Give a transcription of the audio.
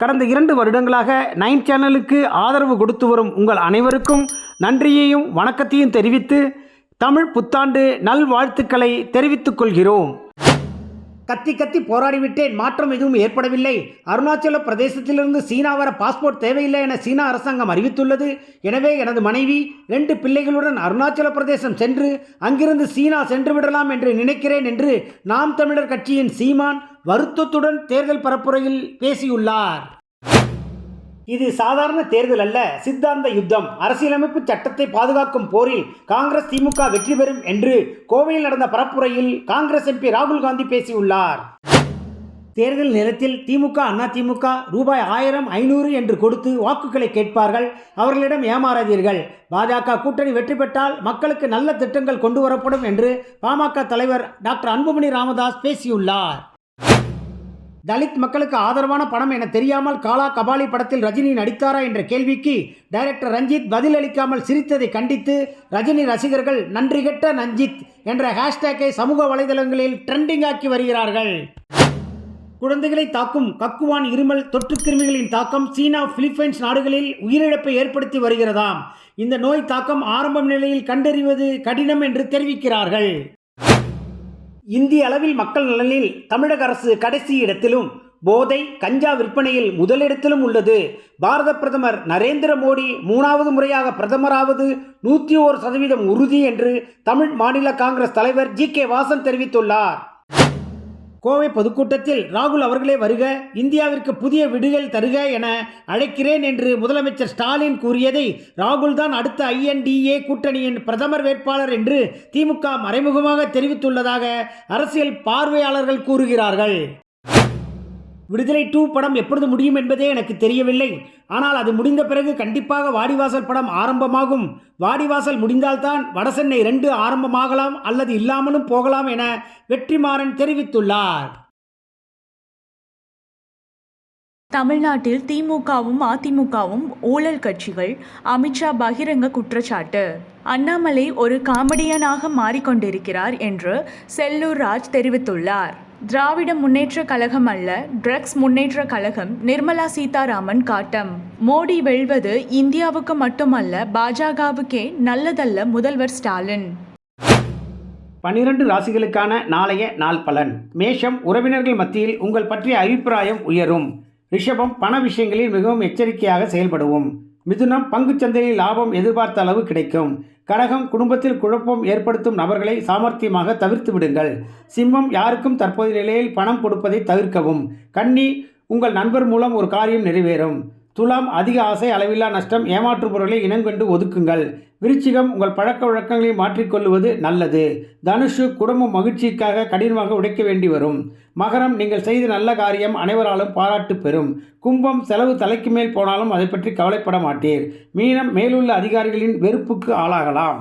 கடந்த 2 வருடங்களாக 9 சேனலுக்கு ஆதரவு கொடுத்து வரும் உங்கள் அனைவருக்கும் நன்றியையும் வணக்கத்தையும் தெரிவித்து தமிழ் புத்தாண்டு நல்வாழ்த்துக்களை தெரிவித்துக் கொள்கிறோம். கத்தி கத்தி போராடிவிட்டேன், மாற்றம் எதுவும் ஏற்படவில்லை. அருணாச்சல பிரதேசத்திலிருந்து சீனா வர பாஸ்போர்ட் தேவையில்லை என சீனா அரசாங்கம் அறிவித்துள்ளது. எனவே எனது மனைவி 2 பிள்ளைகளுடன் அருணாச்சல பிரதேசம் சென்று அங்கிருந்து சீனா சென்று விடலாம் என்று நினைக்கிறேன் என்று நாம் தமிழர் கட்சியின் சீமான் வருத்தத்துடன் தேர்தல் பரப்புரையில் பேசியுள்ளார். இது சாதாரண தேர்தல் அல்ல, சித்தாந்த யுத்தம். அரசியலமைப்பு சட்டத்தை பாதுகாக்கும் போரில் காங்கிரஸ் திமுக வெற்றி பெறும் என்று கோவையில் நடந்த பரப்புரையில் காங்கிரஸ் எம்பி ராகுல் காந்தி பேசியுள்ளார். தேர்தல் நேரத்தில் திமுக அதிமுக ரூபாய் 1000 500 என்று கொடுத்து வாக்குகளை கேட்பார்கள். அவர்களிடம் ஏமாறாதீர்கள். பாஜக கூட்டணி வெற்றி பெற்றால் மக்களுக்கு நல்ல திட்டங்கள் கொண்டு வரப்படும் என்று பாமக தலைவர் டாக்டர் அன்புமணி ராமதாஸ் பேசியுள்ளார். தலித் மக்களுக்கு ஆதரவான படம் என தெரியாமல் காலா கபாலி படத்தில் ரஜினி நடித்தாரா என்ற கேள்விக்கு டைரக்டர் ரஞ்சித் பதிலளிக்காமல் சிரித்ததை கண்டித்து ரஜினி ரசிகர்கள் நன்றி கெட்ட ரஞ்சித் என்ற ஹேஷ்டேக்கை சமூக வலைதளங்களில் ட்ரெண்டிங் ஆக்கி வருகிறார்கள். குழந்தைகளை தாக்கும் கக்குவான் இருமல் தொற்றுக்கிருமிகளின் தாக்கம் சீனா, பிலிப்பைன்ஸ் நாடுகளில் உயிரிழப்பை ஏற்படுத்தி வருகிறதாம். இந்த நோய் தாக்கம் ஆரம்ப நிலையில் கண்டறிவது கடினம் என்று தெரிவிக்கிறார்கள். இந்திய அளவில் மக்கள் நலனில் தமிழக அரசு கடைசி இடத்திலும் போதை கஞ்சா விற்பனையில் முதலிடத்திலும் உள்ளது. பாரத பிரதமர் நரேந்திர மோடி 3வது முறையாக பிரதமராவது 101% உறுதி என்று தமிழ் மாநில காங்கிரஸ் தலைவர் ஜி.கே. வாசன் தெரிவித்துள்ளார். கோவை பொதுக்கூட்டத்தில் ராகுல் அவர்களே வருக, இந்தியாவிற்கு புதிய விடுதல் தருக என அழைக்கிறேன் என்று முதலமைச்சர் ஸ்டாலின் கூறியதை ராகுல் தான் அடுத்த INDA கூட்டணியின் பிரதமர் வேட்பாளர் என்று திமுக மறைமுகமாக தெரிவித்துள்ளதாக அரசியல் பார்வையாளர்கள் கூறுகிறார்கள். விடுதலை 2 படம் எப்பொழுது முடியும் என்பதே எனக்கு தெரியவில்லை. ஆனால் அது முடிந்த பிறகு கண்டிப்பாக வாடிவாசல் படம் ஆரம்பமாகும். வாடிவாசல் முடிந்தால்தான் வடசென்னை 2 ஆரம்பமாகலாம் அல்லது இல்லாமலும் போகலாம் என வெற்றிமாறன் தெரிவித்துள்ளார். தமிழ்நாட்டில் திமுகவும் அதிமுகவும் ஊழல் கட்சிகள். அமித்ஷா பகிரங்க குற்றச்சாட்டு. அண்ணாமலை ஒரு காமெடியனாக மாறிக்கொண்டிருக்கிறார் என்று செல்லூர் ராஜ் தெரிவித்துள்ளார். திராவிட முன்னேற்ற கழகம் அல்ல, ட்ரக்ஸ் முன்னேற்ற கழகம். நிர்மலா சீதாராமன் காட்டம். மோடி வெல்வது இந்தியாவுக்கு மட்டுமல்ல, பாஜகவுக்கே நல்லதல்ல முதல்வர் ஸ்டாலின். 12 ராசிகளுக்கான நாளைய நாள் பலன். மேஷம், உறவினர்கள் மத்தியில் உங்கள் பற்றிய அபிப்பிராயம் உயரும். ரிஷபம், பண விஷயங்களில் மிகவும் எச்சரிக்கையாக செயல்படுவோம். மிதுனம், பங்குச்சந்தையில் லாபம் எதிர்பார்த்த அளவு கிடைக்கும். கடகம், குடும்பத்தில் குழப்பம் ஏற்படுத்தும் நபர்களை சாமர்த்தியமாக தவிர்த்து விடுங்கள். சிம்மம், யாருக்கும் தற்போதைய நிலையில் பணம் கொடுப்பதை தவிர்க்கவும். கன்னி, உங்கள் நண்பர் மூலம் ஒரு காரியம் நிறைவேறும். துலாம், அதிக ஆசை, அளவில்லா நஷ்டம், ஏமாற்றுபவர்களை இனங்கண்டு ஒதுக்குங்கள். விருச்சிகம், உங்கள் பழக்க வழக்கங்களை மாற்றிக்கொள்வது நல்லது. தனுஷு, குடும்பம் மகிழ்ச்சிக்காக கடினமாக உடைக்க வேண்டி வரும். மகரம், நீங்கள் செய்த நல்ல காரியம் அனைவராலும் பாராட்டு பெறும். கும்பம், செலவு தலைக்கு மேல் போனாலும் அதை பற்றி கவலைப்பட மாட்டீர். மீனம், மேலுள்ள அதிகாரிகளின் வெறுப்புக்கு ஆளாகலாம்.